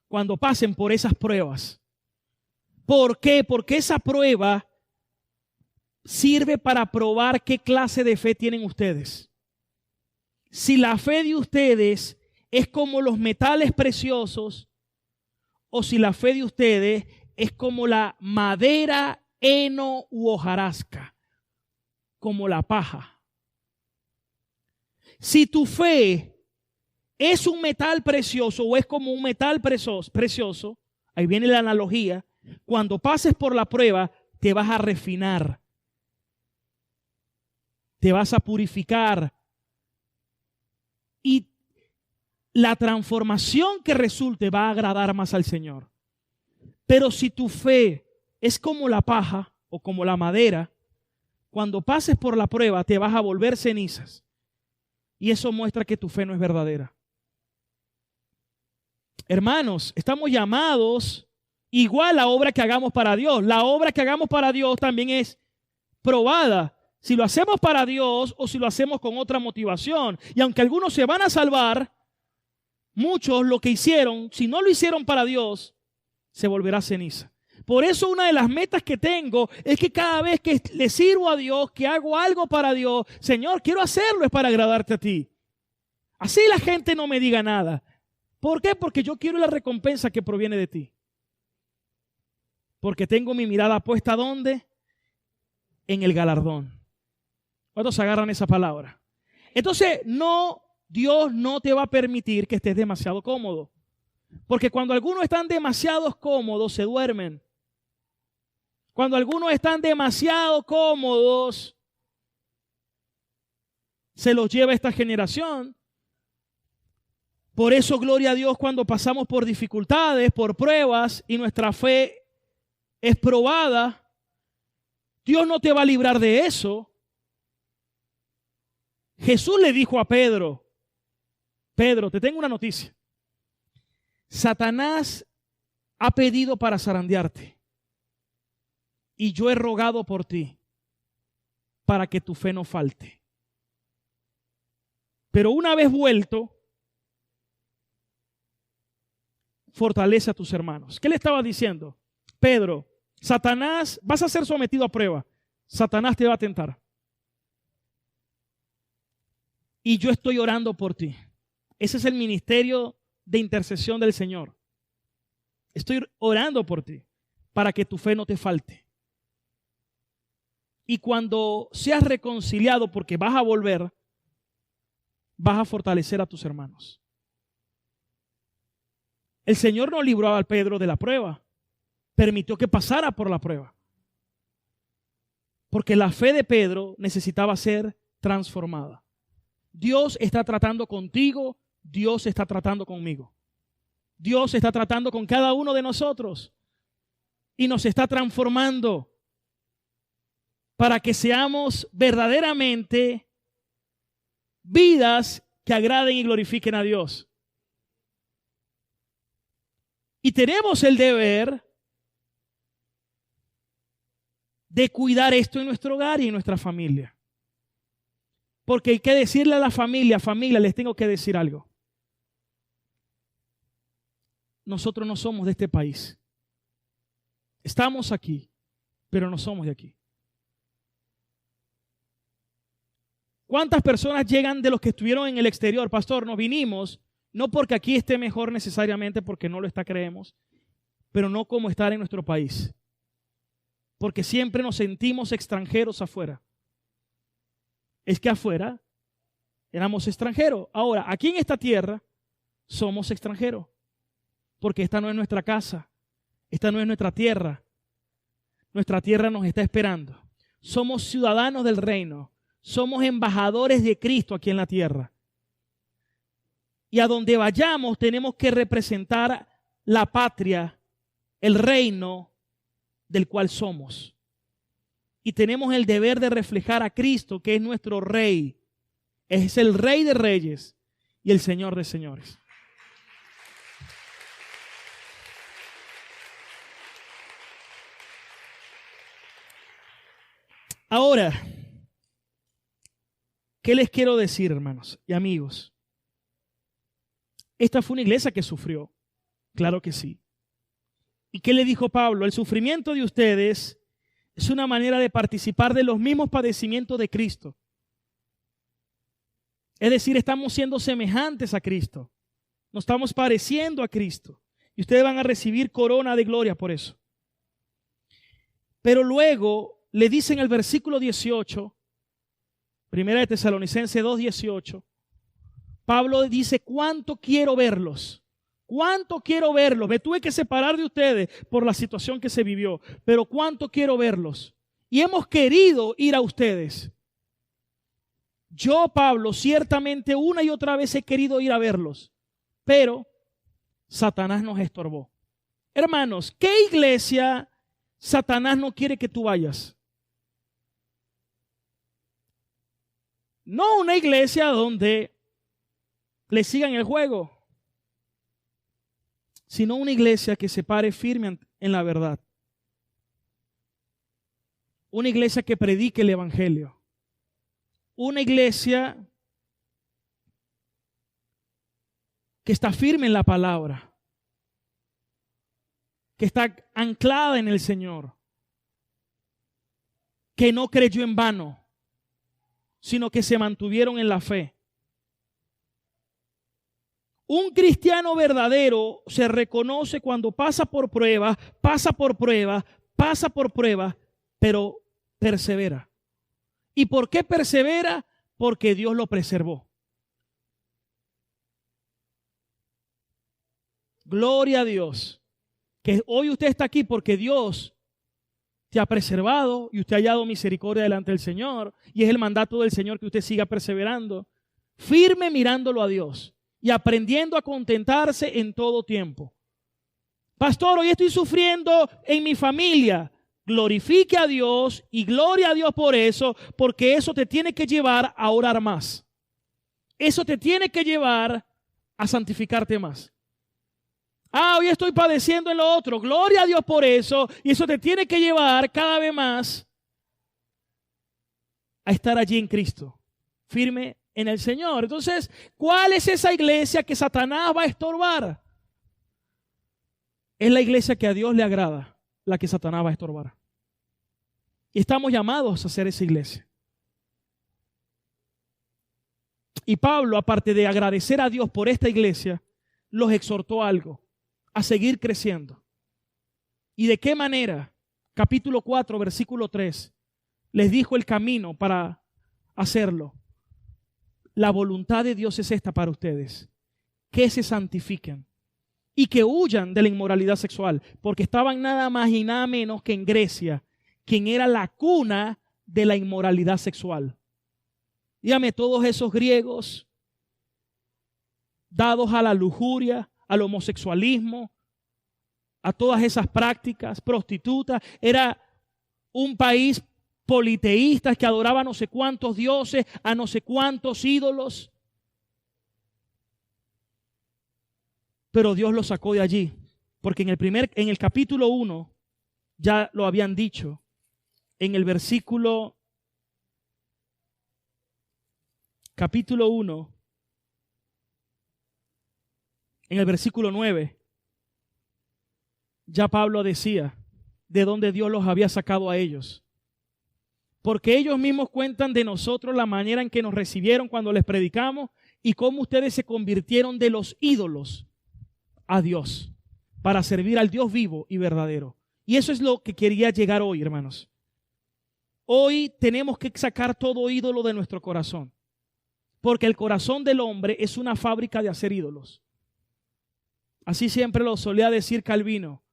cuando pasen por esas pruebas. ¿Por qué? Porque esa prueba sirve para probar qué clase de fe tienen ustedes. Si la fe de ustedes es como los metales preciosos, o si la fe de ustedes es como la madera, heno u hojarasca, como la paja. Si tu fe es un metal precioso o es como un metal precioso, ahí viene la analogía, cuando pases por la prueba te vas a refinar, te vas a purificar y la transformación que resulte va a agradar más al Señor. Pero si tu fe es como la paja o como la madera, cuando pases por la prueba te vas a volver cenizas. Y eso muestra que tu fe no es verdadera. Hermanos, estamos llamados igual a la obra que hagamos para Dios. La obra que hagamos para Dios también es probada. Si lo hacemos para Dios o si lo hacemos con otra motivación. Y aunque algunos se van a salvar, muchos lo que hicieron, si no lo hicieron para Dios, se volverá ceniza. Por eso una de las metas que tengo es que cada vez que le sirvo a Dios, que hago algo para Dios, Señor, quiero hacerlo, es para agradarte a ti. Así la gente no me diga nada. ¿Por qué? Porque yo quiero la recompensa que proviene de ti. Porque tengo mi mirada puesta ¿dónde? En el galardón. ¿Cuántos agarran esa palabra? Entonces, Dios no te va a permitir que estés demasiado cómodo. Porque cuando algunos están demasiado cómodos, se duermen. Cuando algunos están demasiado cómodos, se los lleva esta generación. Por eso, gloria a Dios, cuando pasamos por dificultades, por pruebas y nuestra fe es probada, Dios no te va a librar de eso. Jesús le dijo a Pedro, Pedro, te tengo una noticia. Satanás ha pedido para zarandearte y yo he rogado por ti para que tu fe no falte. Pero una vez vuelto, fortalece a tus hermanos. ¿Qué le estaba diciendo? Pedro, Satanás, vas a ser sometido a prueba. Satanás te va a tentar. Y yo estoy orando por ti. Ese es el ministerio de intercesión del Señor. Estoy orando por ti para que tu fe no te falte. Y cuando seas reconciliado, porque vas a volver, vas a fortalecer a tus hermanos. El Señor no libró a Pedro de la prueba. Permitió que pasara por la prueba. Porque la fe de Pedro necesitaba ser transformada. Dios está tratando contigo, Dios está tratando conmigo. Dios está tratando con cada uno de nosotros y nos está transformando para que seamos verdaderamente vidas que agraden y glorifiquen a Dios. Y tenemos el deber de cuidar esto en nuestro hogar y en nuestra familia. Porque hay que decirle a la familia, les tengo que decir algo. Nosotros no somos de este país. Estamos aquí, pero no somos de aquí. ¿Cuántas personas llegan de los que estuvieron en el exterior? Pastor, nos vinimos, no porque aquí esté mejor necesariamente, porque no lo está, creemos, pero no como estar en nuestro país. Porque siempre nos sentimos extranjeros afuera. Es que afuera éramos extranjeros. Ahora, aquí en esta tierra somos extranjeros. Porque esta no es nuestra casa. Esta no es nuestra tierra. Nuestra tierra nos está esperando. Somos ciudadanos del reino. Somos embajadores de Cristo aquí en la tierra. Y a donde vayamos tenemos que representar la patria, el reino del cual somos. Y tenemos el deber de reflejar a Cristo, que es nuestro Rey. Es el Rey de Reyes y el Señor de Señores. Ahora, ¿Qué les quiero decir, hermanos y amigos? Esta fue una iglesia que sufrió, claro que sí. ¿Y qué le dijo Pablo? El sufrimiento de ustedes es una manera de participar de los mismos padecimientos de Cristo. Es decir, estamos siendo semejantes a Cristo. Nos estamos pareciendo a Cristo. Y ustedes van a recibir corona de gloria por eso. Pero luego le dice en el versículo 18, Primera de Tesalonicenses 2:18, Pablo dice: ¿cuánto quiero verlos? ¿Cuánto quiero verlos? Me tuve que separar de ustedes por la situación que se vivió, pero ¿cuánto quiero verlos? Y hemos querido ir a ustedes. Yo, Pablo, ciertamente una y otra vez he querido ir a verlos, pero Satanás nos estorbó. Hermanos, ¿qué iglesia Satanás no quiere que tú vayas? No una iglesia donde le sigan el juego, sino una iglesia que se pare firme en la verdad. Una iglesia que predique el evangelio. Una iglesia que está firme en la palabra, que está anclada en el Señor, que no creyó en vano, sino que se mantuvieron en la fe. Un cristiano verdadero se reconoce cuando pasa por prueba, pero persevera. ¿Y por qué persevera? Porque Dios lo preservó. Gloria a Dios. Que hoy usted está aquí porque Dios te ha preservado y usted ha hallado misericordia delante del Señor. Y es el mandato del Señor que usted siga perseverando, firme mirándolo a Dios y aprendiendo a contentarse en todo tiempo. Pastor, hoy estoy sufriendo en mi familia. Glorifique a Dios y gloria a Dios por eso, porque eso te tiene que llevar a orar más. Eso te tiene que llevar a santificarte más. Hoy estoy padeciendo en lo otro. Gloria a Dios por eso. Y eso te tiene que llevar cada vez más a estar allí en Cristo, firme en el Señor. Entonces, ¿cuál es esa iglesia que Satanás va a estorbar? Es la iglesia que a Dios le agrada, la que Satanás va a estorbar. Y estamos llamados a ser esa iglesia. Y Pablo, aparte de agradecer a Dios por esta iglesia, los exhortó a algo, a seguir creciendo. ¿Y de qué manera? Capítulo 4, versículo 3, les dijo el camino para hacerlo. La voluntad de Dios es esta para ustedes, que se santifiquen y que huyan de la inmoralidad sexual, porque estaban nada más y nada menos que en Grecia, quien era la cuna de la inmoralidad sexual. Dígame, todos esos griegos dados a la lujuria, al homosexualismo, a todas esas prácticas, prostitutas, era un país politeísta que adoraba a no sé cuántos dioses, a no sé cuántos ídolos. Pero Dios los sacó de allí, porque en el capítulo 1 ya lo habían dicho. En el capítulo 1, en el versículo 9, ya Pablo decía de dónde Dios los había sacado a ellos. Porque ellos mismos cuentan de nosotros la manera en que nos recibieron cuando les predicamos y cómo ustedes se convirtieron de los ídolos a Dios para servir al Dios vivo y verdadero. Y eso es lo que quería llegar hoy, hermanos. Hoy tenemos que sacar todo ídolo de nuestro corazón, porque el corazón del hombre es una fábrica de hacer ídolos. Así siempre lo solía decir Calvino.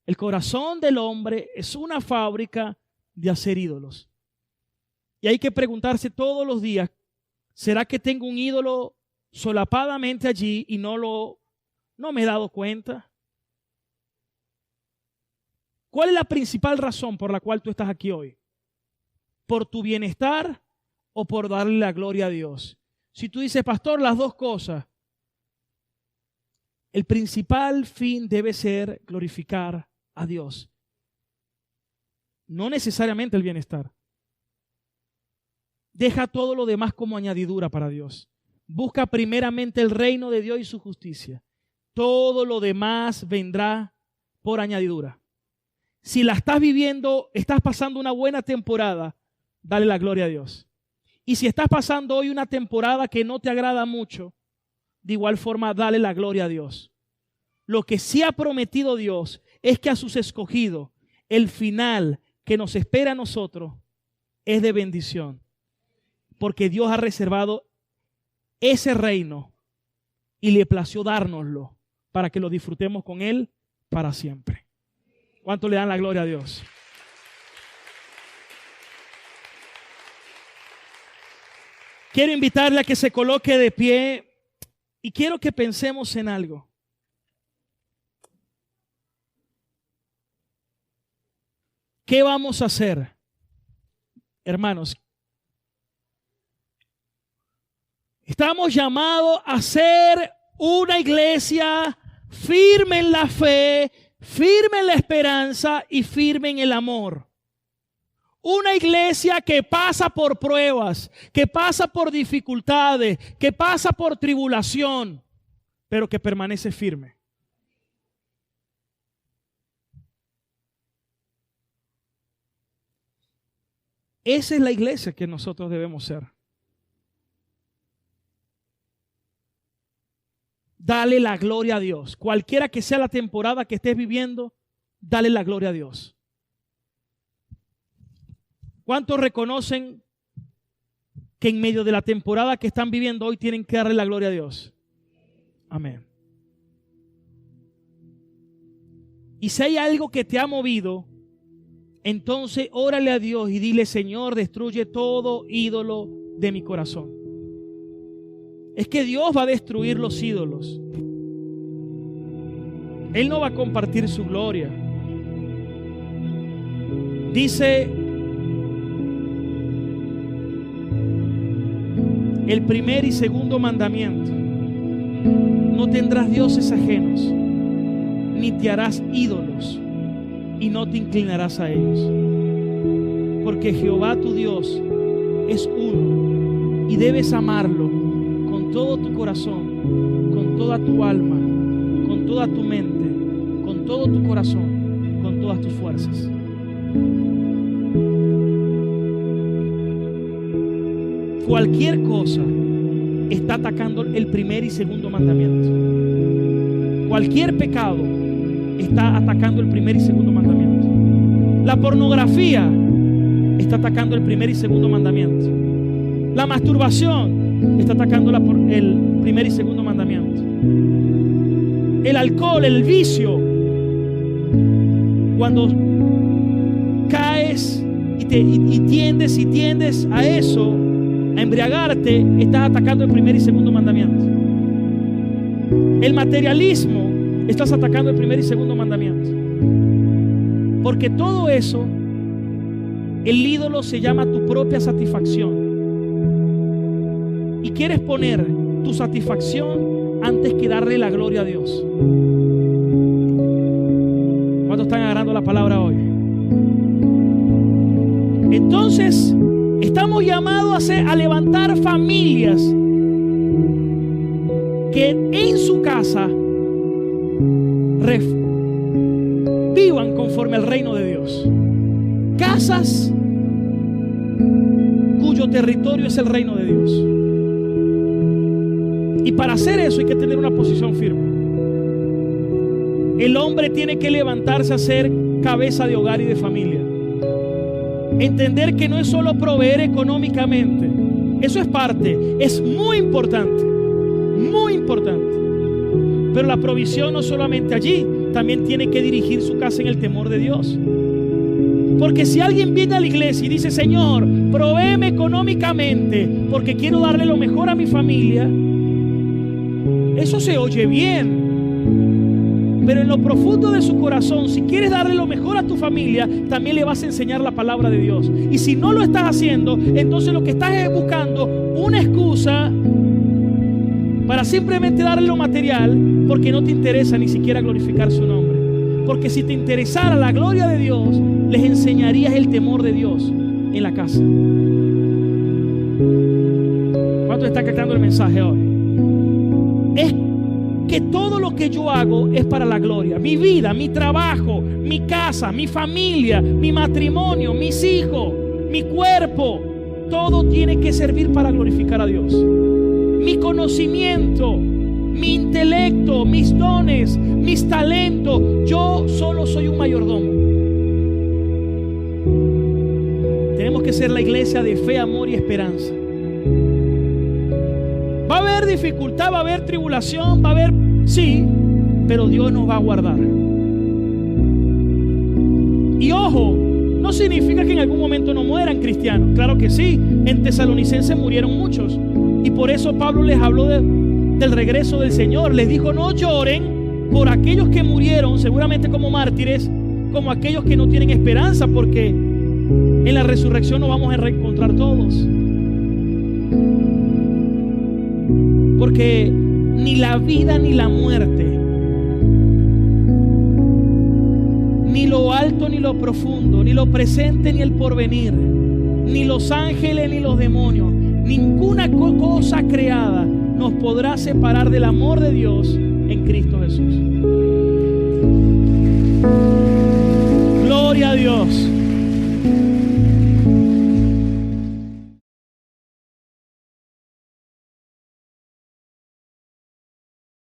El corazón del hombre es una fábrica de hacer ídolos. Y hay que preguntarse todos los días, ¿será que tengo un ídolo solapadamente allí y no me he dado cuenta? ¿Cuál es la principal razón por la cual tú estás aquí hoy? ¿Por tu bienestar o por darle la gloria a Dios? Si tú dices, pastor, las dos cosas, el principal fin debe ser glorificar a Dios. No necesariamente el bienestar. Deja todo lo demás como añadidura para Dios. Busca primeramente el reino de Dios y su justicia. Todo lo demás vendrá por añadidura. Si la estás viviendo, estás pasando una buena temporada, dale la gloria a Dios. Y si estás pasando hoy una temporada que no te agrada mucho, de igual forma, dale la gloria a Dios. Lo que sí ha prometido Dios es que a sus escogidos, el final que nos espera a nosotros es de bendición. Porque Dios ha reservado ese reino y le plació dárnoslo para que lo disfrutemos con Él para siempre. ¿Cuánto le dan la gloria a Dios? Quiero invitarle a que se coloque de pie y quiero que pensemos en algo. ¿Qué vamos a hacer, hermanos? Estamos llamados a ser una iglesia firme en la fe, firme en la esperanza y firme en el amor. Una iglesia que pasa por pruebas, que pasa por dificultades, que pasa por tribulación, pero que permanece firme. Esa es la iglesia que nosotros debemos ser. Dale la gloria a Dios. Cualquiera que sea la temporada que estés viviendo, dale la gloria a Dios. ¿Cuántos reconocen que en medio de la temporada que están viviendo hoy tienen que darle la gloria a Dios? Amén. Y si hay algo que te ha movido, entonces órale a Dios y dile: Señor, destruye todo ídolo de mi corazón. Es que Dios va a destruir los ídolos. Él no va a compartir su gloria. Dice el primer y segundo mandamiento: no tendrás dioses ajenos, ni te harás ídolos, y no te inclinarás a ellos. Porque Jehová tu Dios es uno, y debes amarlo con todo tu corazón, con toda tu alma, con toda tu mente, con todo tu corazón, con todas tus fuerzas. Cualquier cosa está atacando el primer y segundo mandamiento. Cualquier pecado está atacando el primer y segundo mandamiento. La pornografía está atacando el primer y segundo mandamiento. La masturbación está atacando el primer y segundo mandamiento. El alcohol, el vicio, cuando caes y tiendes a eso, a embriagarte, estás atacando el primer y segundo mandamiento. El materialismo, estás atacando el primer y segundo mandamiento. Porque todo eso, el ídolo se llama tu propia satisfacción. Y quieres poner tu satisfacción antes que darle la gloria a Dios. ¿Cuántos están agarrando la palabra hoy? Entonces, estamos llamados a levantar familias que en su casa vivan conforme al reino de Dios. Casas cuyo territorio es el reino de Dios. Y para hacer eso hay que tener una posición firme. El hombre tiene que levantarse a ser cabeza de hogar y de familia. Entender que no es solo proveer económicamente. Eso es parte, es muy importante. Muy importante. Pero la provisión no solamente allí, también tiene que dirigir su casa en el temor de Dios. Porque si alguien viene a la iglesia y dice: Señor, provéeme económicamente porque quiero darle lo mejor a mi familia, eso se oye bien. Pero en lo profundo de su corazón, si quieres darle lo mejor a tu familia, también le vas a enseñar la palabra de Dios. Y si no lo estás haciendo, entonces lo que estás es buscando una excusa para simplemente darle lo material, porque no te interesa ni siquiera glorificar su nombre. Porque si te interesara la gloria de Dios, les enseñarías el temor de Dios en la casa. ¿Cuánto está captando el mensaje hoy? Es que todo lo que yo hago es para la gloria. Mi vida, mi trabajo, mi casa, mi familia, mi matrimonio, mis hijos, mi cuerpo, todo tiene que servir para glorificar a Dios. Mi conocimiento, mi intelecto, mis dones, mis talentos, yo solo soy un mayordomo. Tenemos que ser la iglesia de fe, amor y esperanza. Va a haber dificultad, va a haber tribulación, va a haber, sí, pero Dios nos va a guardar. Y ojo, no significa que en algún momento no mueran cristianos. Claro que sí, en Tesalonicenses murieron muchos. Y por eso Pablo les habló del regreso del Señor. Les dijo, no lloren por aquellos que murieron, seguramente como mártires, como aquellos que no tienen esperanza, porque en la resurrección nos vamos a reencontrar todos. Porque ni la vida ni la muerte, ni lo alto ni lo profundo, ni lo presente ni el porvenir, ni los ángeles ni los demonios, ninguna cosa creada nos podrá separar del amor de Dios en Cristo Jesús. Gloria a Dios.